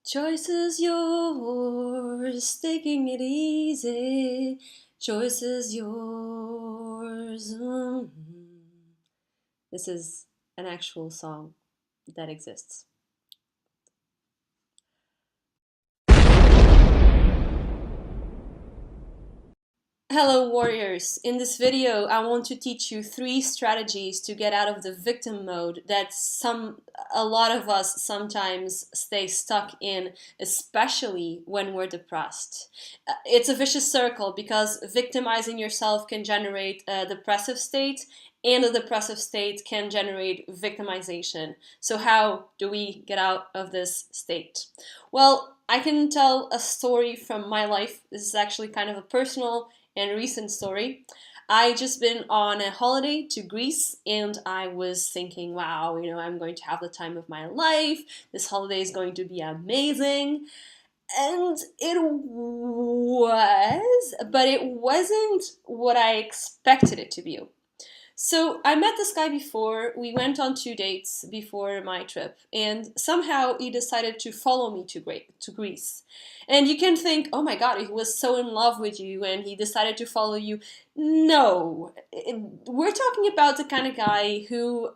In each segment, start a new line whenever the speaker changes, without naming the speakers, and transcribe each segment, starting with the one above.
Choice is yours, taking it easy. Choice is yours. This is an actual song that exists. Hello warriors! In this video I want to teach you 3 strategies to get out of the victim mode that a lot of us sometimes stay stuck in, especially when we're depressed. It's a vicious circle because victimizing yourself can generate a depressive state, and a depressive state can generate victimization. So how do we get out of this state? Well, I can tell a story from my life. This is actually kind of a personal and recent story. I just been on a holiday to Greece and I was thinking, wow, I'm going to have the time of my life. This holiday is going to be amazing. And it was, but it wasn't what I expected it to be. So I met this guy before. We went on 2 dates before my trip, and somehow he decided to follow me to Greece. And you can think, oh my god, he was so in love with you and he decided to follow you. No, we're talking about the kind of guy who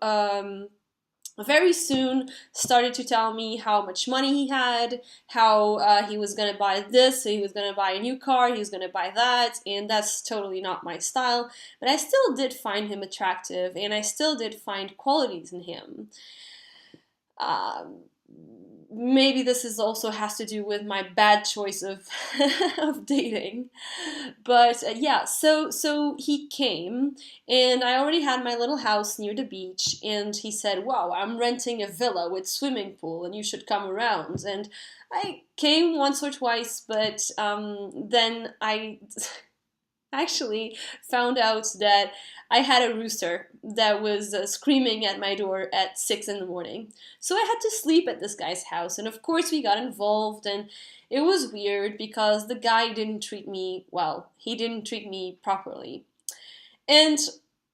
very soon started to tell me how much money he had, how he was going to buy this, he was going to buy a new car, he was going to buy that, and that's totally not my style. But I still did find him attractive, and I still did find qualities in him. Maybe this is also has to do with my bad choice of of dating, but yeah. So he came, and I already had my little house near the beach, and he said, "Wow, I'm renting a villa with swimming pool, and you should come around." And I came once or twice, but then I actually found out that I had a rooster that was screaming at my door at 6 in the morning. So I had to sleep at this guy's house, and of course we got involved, and it was weird because the guy didn't treat me well. He didn't treat me properly. And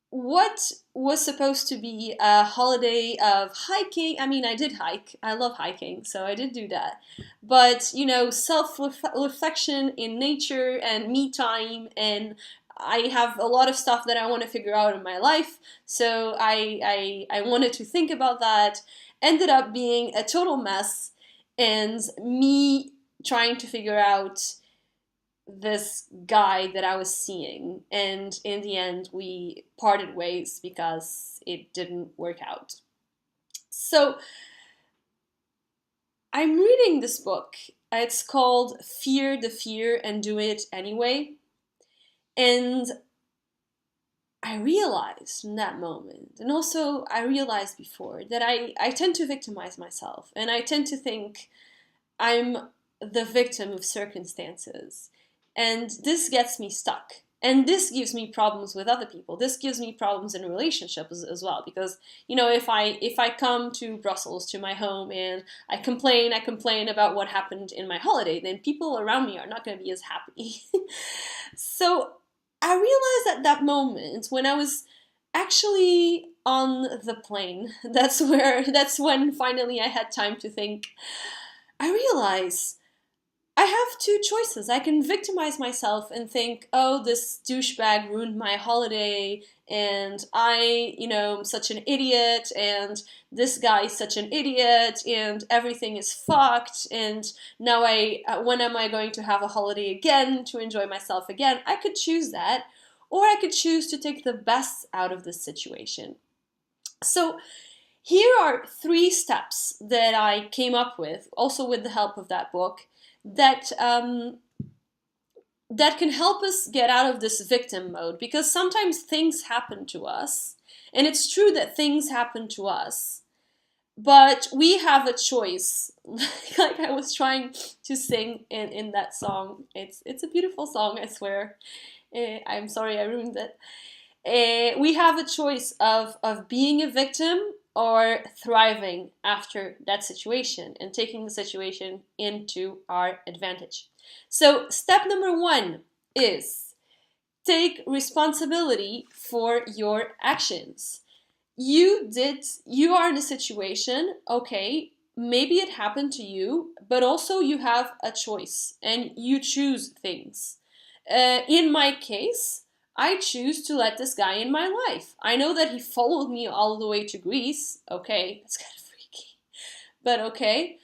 what was supposed to be a holiday of hiking, I mean, I did hike. I love hiking, so I did do that. But, self-reflection in nature and me time, and I have a lot of stuff that I want to figure out in my life, so I wanted to think about that. Ended up being a total mess, and me trying to figure out this guy that I was seeing, and in the end we parted ways because it didn't work out. So I'm reading this book. It's called Fear the Fear and Do It Anyway. And I realized in that moment, and also I realized before, that I tend to victimize myself, and I tend to think I'm the victim of circumstances. And this gets me stuck. And this gives me problems with other people. This gives me problems in relationships as well. Because, if I come to Brussels, to my home, and I complain about what happened in my holiday, then people around me are not going to be as happy. So I realized at that moment when I was actually on the plane, that's when finally I had time to think. I realize I have 2 choices. I can victimize myself and think, oh, this douchebag ruined my holiday, and I'm such an idiot, and this guy is such an idiot, and everything is fucked, and now when am I going to have a holiday again to enjoy myself again? I could choose that, or I could choose to take the best out of this situation. So here are 3 steps that I came up with, also with the help of that book, that that can help us get out of this victim mode. Because sometimes things happen to us, and it's true that things happen to us, but we have a choice. Like I was trying to sing in that song. It's a beautiful song, I swear. I'm sorry I ruined it. We have a choice of being a victim or thriving after that situation and taking the situation into our advantage. So step number 1 is take responsibility for your actions. You are in a situation, okay, maybe it happened to you, but also you have a choice and you choose things. In my case, I choose to let this guy in my life. I know that he followed me all the way to Greece. Okay, it's kind of freaky, but okay.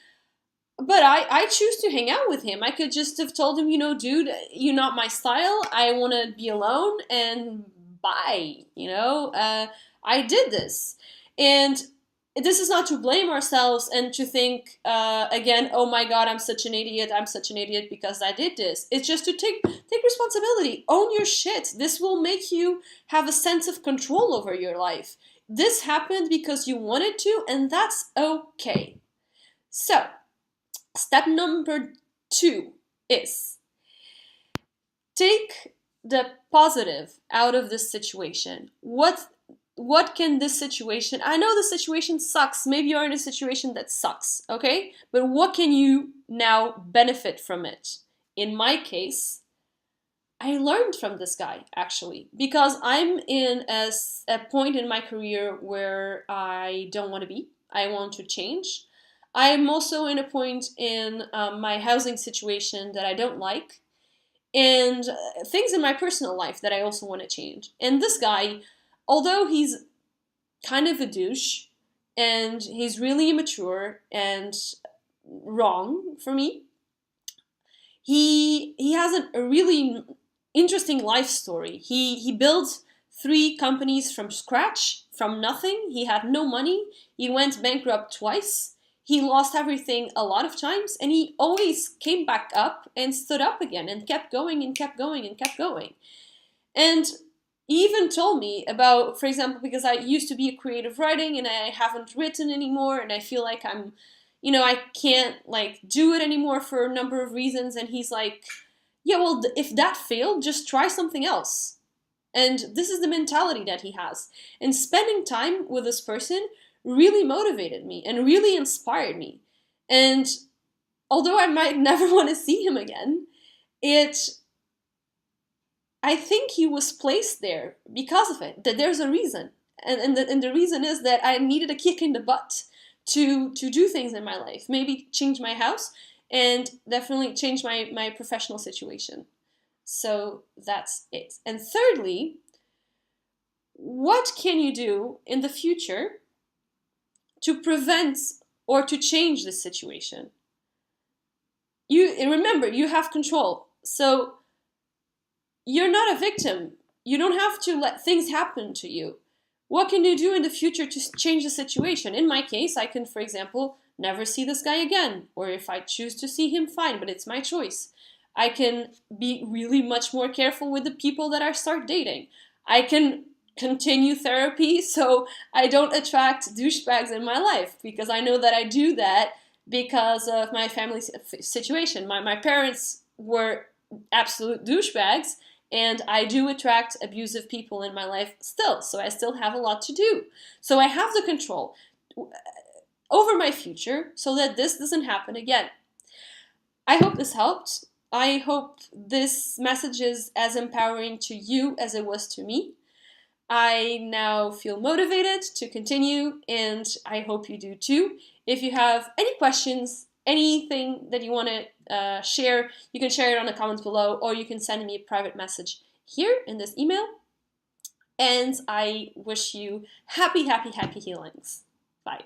But I choose to hang out with him. I could just have told him, dude, you're not my style. I want to be alone and bye. I did this. And this is not to blame ourselves and to think, again, oh my God, I'm such an idiot. I'm such an idiot because I did this. It's just to take responsibility. Own your shit. This will make you have a sense of control over your life. This happened because you wanted to, and that's okay. So, step number 2 is take the positive out of this situation. What can this situation, I know the situation sucks, maybe you're in a situation that sucks, okay? But what can you now benefit from it? In my case, I learned from this guy, actually, because I'm in a point in my career where I don't want to be. I want to change. I'm also in a point in my housing situation that I don't like, and things in my personal life that I also want to change. And this guy, although he's kind of a douche, and he's really immature and wrong for me, he has a really interesting life story. He built 3 companies from scratch, from nothing. He had no money. He went bankrupt twice. He lost everything a lot of times, and he always came back up and stood up again and kept going and kept going and kept going. And he even told me about, for example, because I used to be a creative writing and I haven't written anymore, and I feel like I can't do it anymore for a number of reasons. And he's like, yeah, well, if that failed, just try something else. And this is the mentality that he has. And spending time with this person really motivated me and really inspired me. And although I might never want to see him again, I think he was placed there because of it, that there's a reason. And the reason is that I needed a kick in the butt to do things in my life. Maybe change my house and definitely change my professional situation. So that's it. And thirdly, what can you do in the future to prevent or to change this situation? Remember, you have control. So you're not a victim. You don't have to let things happen to you. What can you do in the future to change the situation? In my case, I can, for example, never see this guy again. Or if I choose to see him, fine, but it's my choice. I can be really much more careful with the people that I start dating. I can continue therapy so I don't attract douchebags in my life, because I know that I do that because of my family situation. My parents were absolute douchebags, and I do attract abusive people in my life still, so I still have a lot to do. So I have the control over my future so that this doesn't happen again. I hope this helped. I hope this message is as empowering to you as it was to me. I now feel motivated to continue, and I hope you do too. If you have any questions, anything that you want to share, you can share it on the comments below, or you can send me a private message here in this email. And I wish you happy, happy, happy healings. Bye.